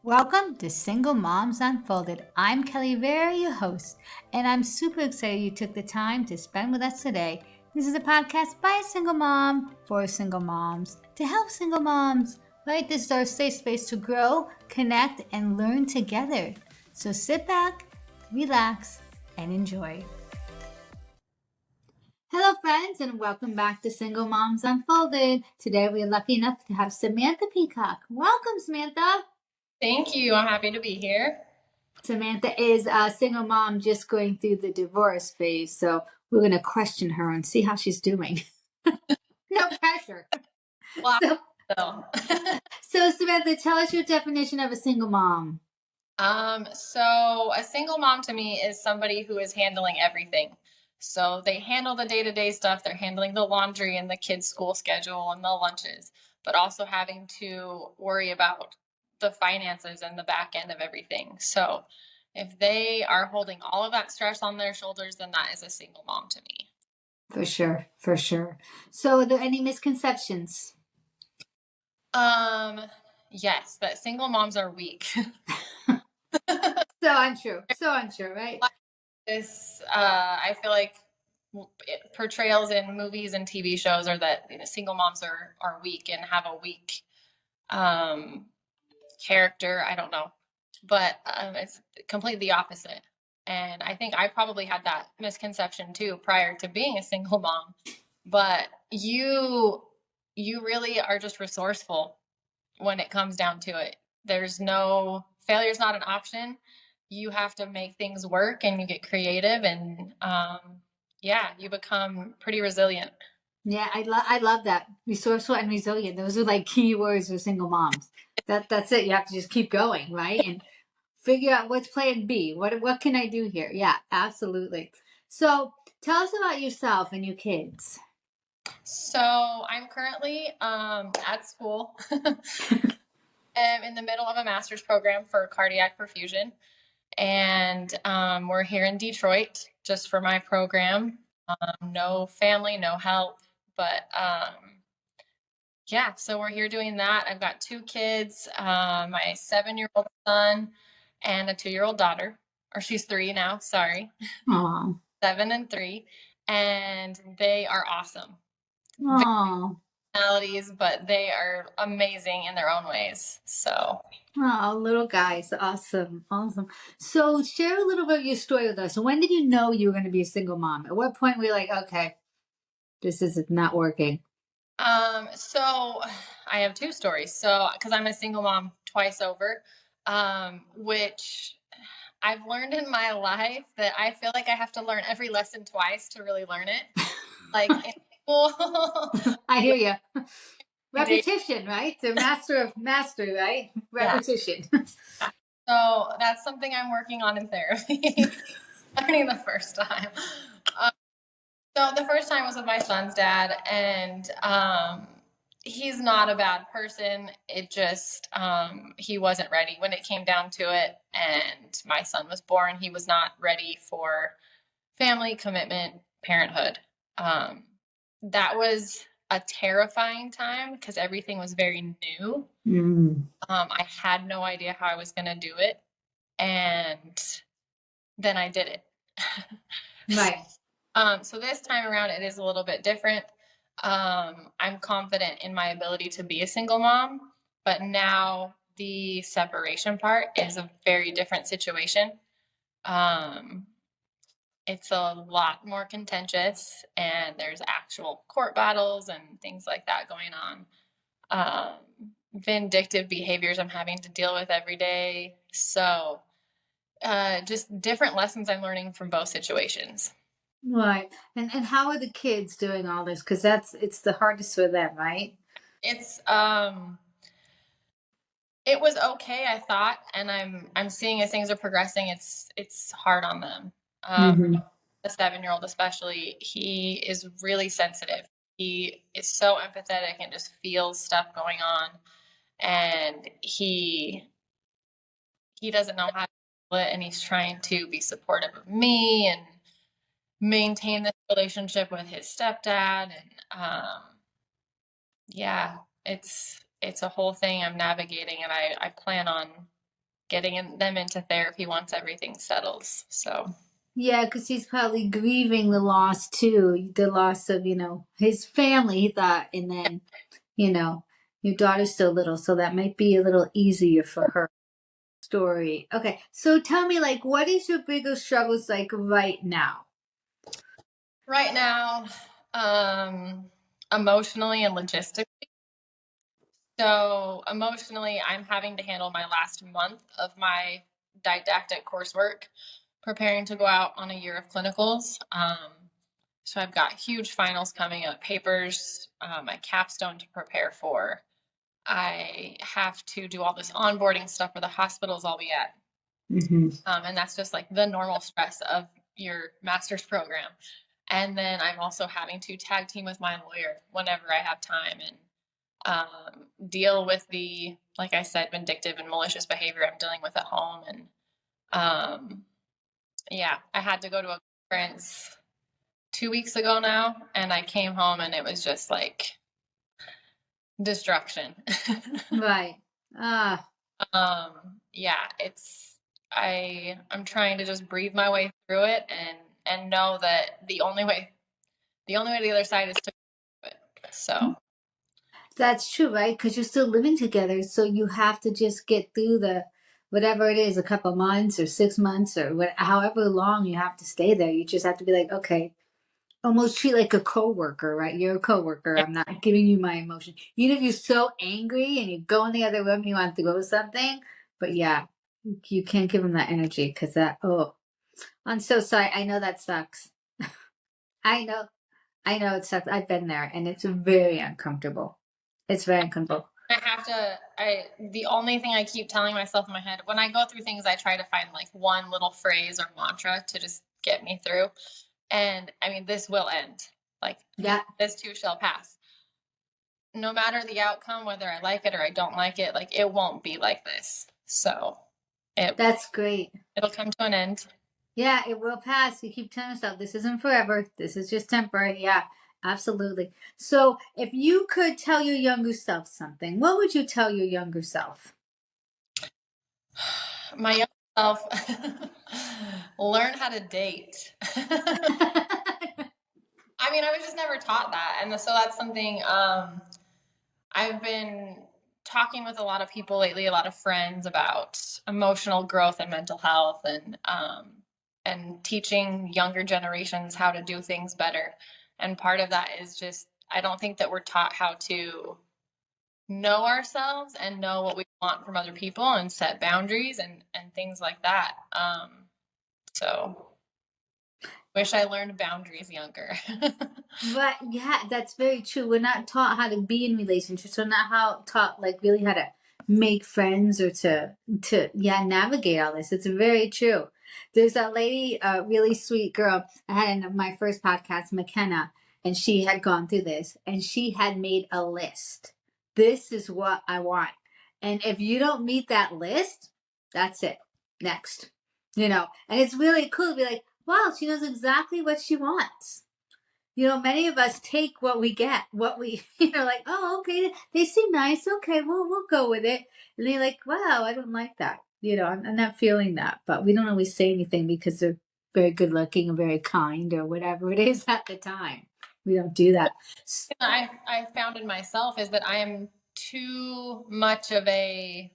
Welcome to Single Moms Unfolded. I'm Kelly Vera, your host, and I'm super excited you took the time to spend with us today. This is a podcast by a single mom for single moms to help single moms, right? This is our safe space to grow, connect, and learn together. So sit back, relax, and enjoy. Hello, friends, and welcome back to Single Moms Unfolded. Today, we're lucky enough to have Samantha Peacock. Welcome, Samantha. Thank you. I'm happy to be here. Samantha is a single mom just going through the divorce phase, so we're going to question her and see how she's doing. No pressure. Well, So, Samantha, tell us your definition of a single mom. So a single mom to me is somebody who is handling everything. So they handle the day-to-day stuff. They're handling the laundry and the kids' school schedule and the lunches, but also having to worry about the finances and the back end of everything. So if they are holding all of that stress on their shoulders, then that is a single mom to me. For sure, for sure. So, are there any misconceptions? Yes, that single moms are weak. So untrue, right? I feel like portrayals in movies and TV shows are that single moms are weak and have a weak character. I don't know, but it's completely the opposite. And I think I probably had that misconception too prior to being a single mom. But you really are just resourceful when it comes down to it. There's no failure's not an option. You have to make things work and you get creative and you become pretty resilient. Yeah, I love that. Resourceful and resilient. Those are like key words for single moms. That's it. You have to just keep going, right? And figure out what's plan B. What can I do here? Yeah, absolutely. So tell us about yourself and your kids. So I'm currently at school. I'm in the middle of a master's program for cardiac perfusion. And we're here in Detroit just for my program. No family, no help. But so we're here doing that. I've got two kids, my 7-year-old son and a 2-year-old daughter. Or she's 3 now, sorry. Aww. 7 and 3. And they are awesome. Aww. Personalities, but they are amazing in their own ways. So. Oh, little guys. Awesome. Awesome. So share a little bit of your story with us. When did you know you were going to be a single mom? At what point were you like, okay, this is not working? So I have two stories. So, because I'm a single mom twice over, which I've learned in my life that I feel like I have to learn every lesson twice to really learn it. Like in school. I hear you. Repetition, right? The master of mastery, right? Repetition. Yeah. So that's something I'm working on in therapy. Learning the first time. So the first time was with my son's dad, and he's not a bad person. It just he wasn't ready when it came down to it, and my son was born. He was not ready for family commitment, parenthood. That was a terrifying time because everything was very new. I had no idea how I was going to do it, and then I did it. Right. So this time around, it is a little bit different. I'm confident in my ability to be a single mom, but now the separation part is a very different situation. It's a lot more contentious, and there's actual court battles and things like that going on. Vindictive behaviors I'm having to deal with every day. So just different lessons I'm learning from both situations. Right. And how are the kids doing all this? Because it's the hardest for them, right? It's it was okay, I thought, and I'm seeing as things are progressing, it's hard on them. The 7-year-old especially, he is really sensitive. He is so empathetic and just feels stuff going on, and he doesn't know how to do it, and he's trying to be supportive of me and maintain this relationship with his stepdad, and it's a whole thing I'm navigating, and I plan on getting them into therapy once everything settles. So Yeah, because he's probably grieving the loss too, the loss of, his family, he thought, and then, you know, your daughter's still little, so that might be a little easier for her story. Okay, so tell me, like, what is your biggest struggles like right now? right now, emotionally and logistically. So emotionally, I'm having to handle my last month of my didactic coursework, preparing to go out on a year of clinicals. So I've got huge finals coming up, papers, my capstone to prepare for. I have to do all this onboarding stuff for the hospitals I'll be at. Mm-hmm. And that's just like the normal stress of your master's program. And then I'm also having to tag team with my lawyer whenever I have time and deal with the, like I said, vindictive and malicious behavior I'm dealing with at home. And yeah, I had to go to a conference 2 weeks ago now, and I came home and it was just like destruction. Right. Ah, Yeah, I'm trying to just breathe my way through it and know that the other side is to do it. So that's true, right? Because you're still living together, so you have to just get through the whatever it is, a couple months or 6 months or however long you have to stay there. You just have to be like, okay, almost treat like a coworker, right? You're a coworker. yeah, I'm not giving you my emotion. Even if you're so angry and you go in the other room and you want to throw something, but yeah, you can't give them that energy because I'm so sorry. I know that sucks. I know, I know it sucks. I've been there and it's very uncomfortable. It's very uncomfortable. the only thing I keep telling myself in my head when I go through things, I try to find like one little phrase or mantra to just get me through. And I mean, this will end. Like, Yeah, this too shall pass. No matter the outcome, whether I like it or I don't like it, like, it won't be like this. So it, that's great. it'll come to an end. Yeah, it will pass. You keep telling yourself this isn't forever. This is just temporary. Yeah, absolutely. So, if you could tell your younger self something, what would you tell your younger self? My young self, learn how to date. I mean, I was just never taught that. And so that's something I've been talking with a lot of people lately, a lot of friends about emotional growth and mental health and teaching younger generations how to do things better. And part of that is just, I don't think that we're taught how to know ourselves and know what we want from other people and set boundaries and things like that. So wish I learned boundaries younger. But yeah, that's very true. We're not taught how to be in relationships. We're not taught like really how to make friends or to navigate all this. It's very true. There's a lady, a really sweet girl I had in my first podcast, McKenna, and she had gone through this and she had made a list. This is what I want. And if you don't meet that list, that's it. Next. And it's really cool to be like, wow, she knows exactly what she wants. Many of us take what we get, what we, like, oh, okay, they seem nice. Okay, we'll go with it. And they're like, wow, I don't like that. I'm not feeling that. But we don't always say anything because they're very good looking or very kind or whatever it is at the time. We don't do that. I found in myself is that I am too much of a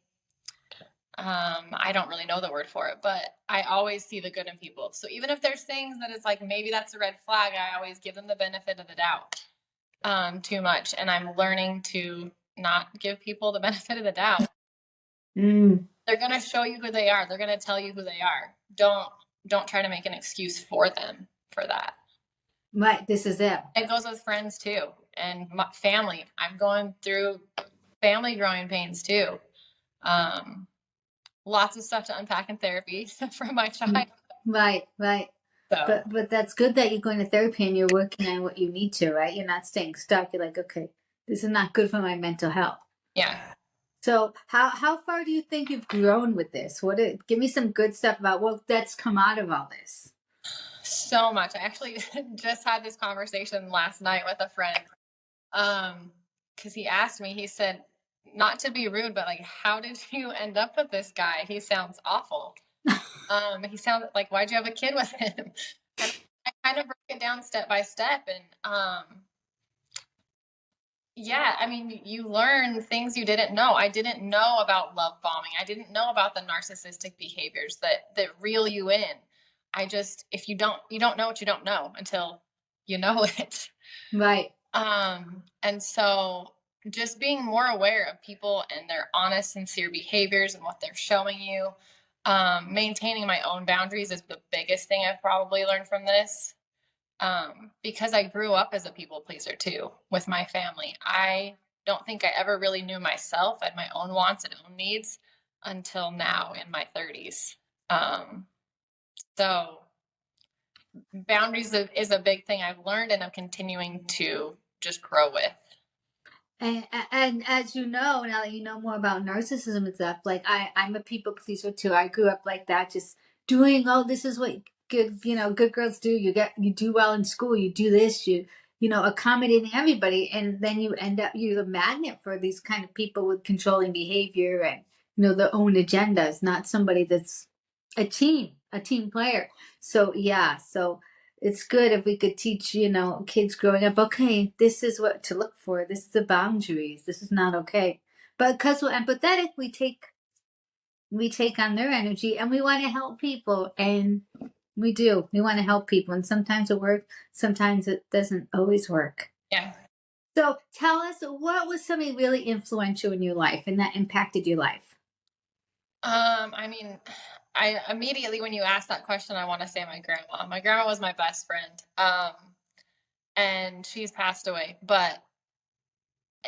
I don't really know the word for it, but I always see the good in people. So even if there's things that it's like maybe that's a red flag, I always give them the benefit of the doubt too much. And I'm learning to not give people the benefit of the doubt. Mm, They're gonna show you who they are. They're gonna tell you who they are. Don't try to make an excuse for them for that. right, this is it. It goes with friends too and my family. I'm going through family growing pains too. Um, Lots of stuff to unpack in therapy from my child. Right, right. So But that's good that you're going to therapy and you're working on what you need to, right? You're not staying stuck. You're like, okay, this is not good for my mental health. yeah. So how far do you think you've grown with this? Give me some good stuff about what that's come out of all this. So much. I actually just had this conversation last night with a friend. Because he asked me, he said, not to be rude, but like, how did you end up with this guy? He sounds awful. He sounded like, why'd you have a kid with him? And I kind of broke it down step by step. And yeah, I mean, you learn things you didn't know. I didn't know about love bombing. I didn't know about the narcissistic behaviors that reel you in. I just, if you don't know what you don't know until you know it. Right. And so just being more aware of people and their honest, sincere behaviors and what they're showing you. Maintaining my own boundaries is the biggest thing I've probably learned from this. Because I grew up as a people pleaser too with my family. I don't think I ever really knew myself and my own wants and own needs until now in my 30s. So boundaries is a big thing I've learned and I'm continuing to just grow with. And as you know, now that you know more about narcissism and stuff, like I'm a people pleaser too. I grew up like that, just doing, oh, this is what good girls do. You do well in school, you do this, accommodating everybody, and then you end up you're a magnet for these kind of people with controlling behavior and their own agendas, not somebody that's a team player. So yeah, so it's good if we could teach, kids growing up, okay, this is what to look for. This is the boundaries. This is not okay. But because we're empathetic, we take on their energy and we want to help people. And we do. We want to help people. And sometimes it works, sometimes it doesn't always work. Yeah. So tell us, what was something really influential in your life and that impacted your life? I mean, I immediately when you asked that question, I want to say my grandma. My grandma was my best friend. And she's passed away. But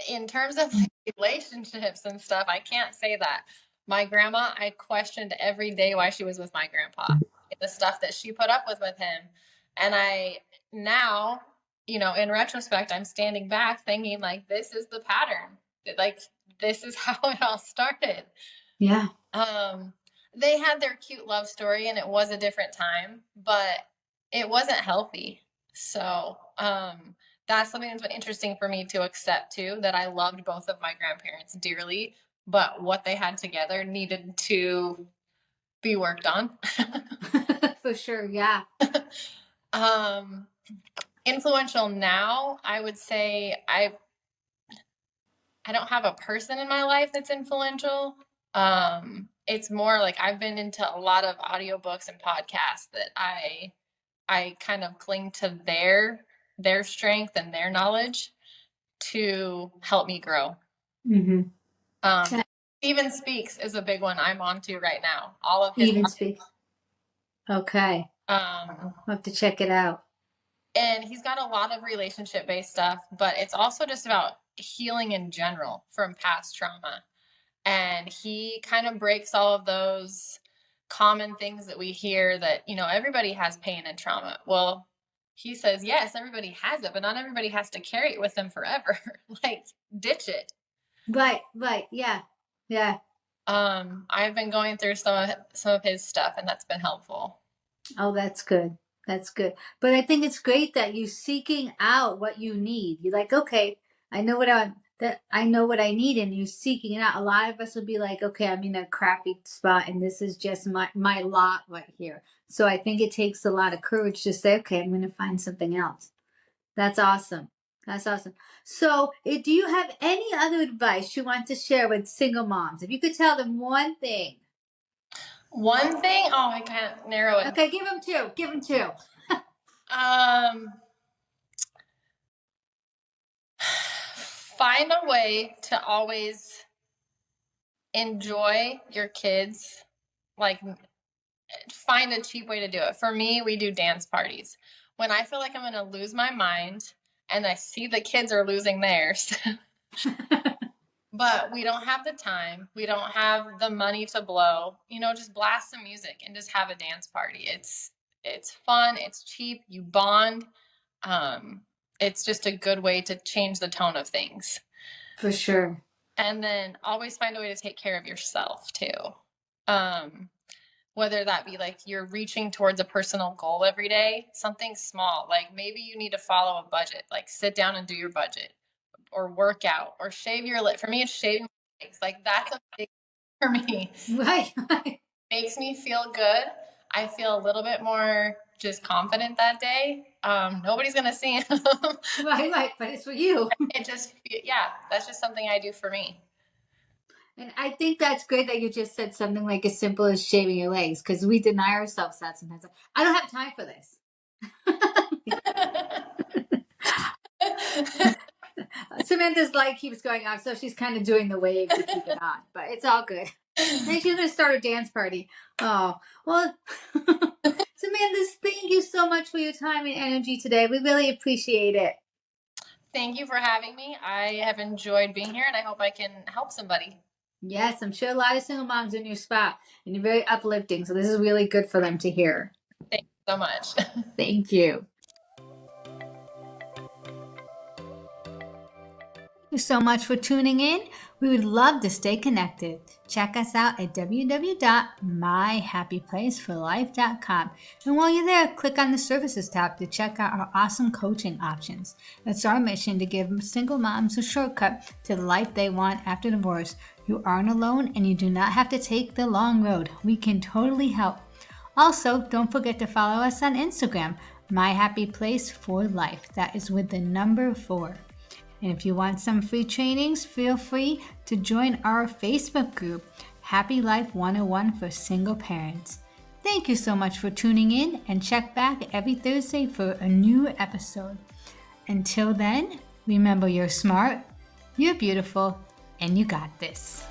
in terms of like, relationships and stuff, I can't say that. My grandma, I questioned every day why she was with my grandpa, the stuff that she put up with him. And I now, in retrospect, I'm standing back thinking like, this is the pattern. Like, this is how it all started. Yeah. They had their cute love story and it was a different time, but it wasn't healthy. So, that's something that's been interesting for me to accept too, that I loved both of my grandparents dearly, but what they had together needed to be worked on. For sure, yeah. Influential now, I would say I don't have a person in my life that's influential. It's more like I've been into a lot of audiobooks and podcasts that I kind of cling to their strength and their knowledge to help me grow. Mm-hmm. Even Speaks is a big one I'm onto right now. All of his Even Speaks. Okay. I'll have to check it out. And he's got a lot of relationship based stuff, but it's also just about healing in general from past trauma. And he kind of breaks all of those common things that we hear that, everybody has pain and trauma. Well, he says, yes, everybody has it, but not everybody has to carry it with them forever. Like, ditch it. Right, yeah. Yeah. I've been going through some of his stuff and that's been helpful. Oh, that's good. That's good. But I think it's great that you're seeking out what you need. You're like, okay, I know what I need, and you're seeking it out. A lot of us would be like, okay, I'm in a crappy spot and this is just my lot right here. So I think it takes a lot of courage to say, okay, I'm gonna find something else. That's awesome. That's awesome. So, do you have any other advice you want to share with single moms? If you could tell them one thing. One thing? Oh, I can't narrow it. Okay, give them two. Give them two. Find a way to always enjoy your kids. Like, find a cheap way to do it. For me, we do dance parties. When I feel like I'm going to lose my mind and I see the kids are losing theirs, but we don't have the time, we don't have the money to blow, just blast some music and just have a dance party. It's fun, it's cheap, you bond. It's just a good way to change the tone of things. For sure. And then always find a way to take care of yourself too. Whether that be like you're reaching towards a personal goal every day, something small, like maybe you need to follow a budget, like sit down and do your budget or work out or shave your lip. For me, it's shaving legs. Like that's a big for me. Right. Makes me feel good. I feel a little bit more just confident that day. Nobody's gonna see him. Right, but it's for you. It just, yeah, that's just something I do for me. And I think that's great that you just said something like as simple as shaving your legs, because we deny ourselves that sometimes. I don't have time for this. Samantha's light keeps going off, so she's kind of doing the wave to keep it on, but it's all good. Then she's going to start a dance party. Oh, well, Samantha, thank you so much for your time and energy today. We really appreciate it. Thank you for having me. I have enjoyed being here, and I hope I can help somebody. Yes, I'm sure a lot of single moms are in your spot, and you're very uplifting, so this is really good for them to hear. Thank you so much. Thank you. Thank you so much for tuning in. We would love to stay connected. Check us out at www.myhappyplaceforlife.com. And while you're there, click on the services tab to check out our awesome coaching options. It's our mission to give single moms a shortcut to the life they want after divorce. You aren't alone and you do not have to take the long road. We can totally help. Also, don't forget to follow us on Instagram, myhappyplaceforlife. That is with the number 4. And if you want some free trainings, feel free to join our Facebook group, Happy Life 101 for Single Parents. Thank you so much for tuning in, and check back every Thursday for a new episode. Until then, remember you're smart, you're beautiful, and you got this.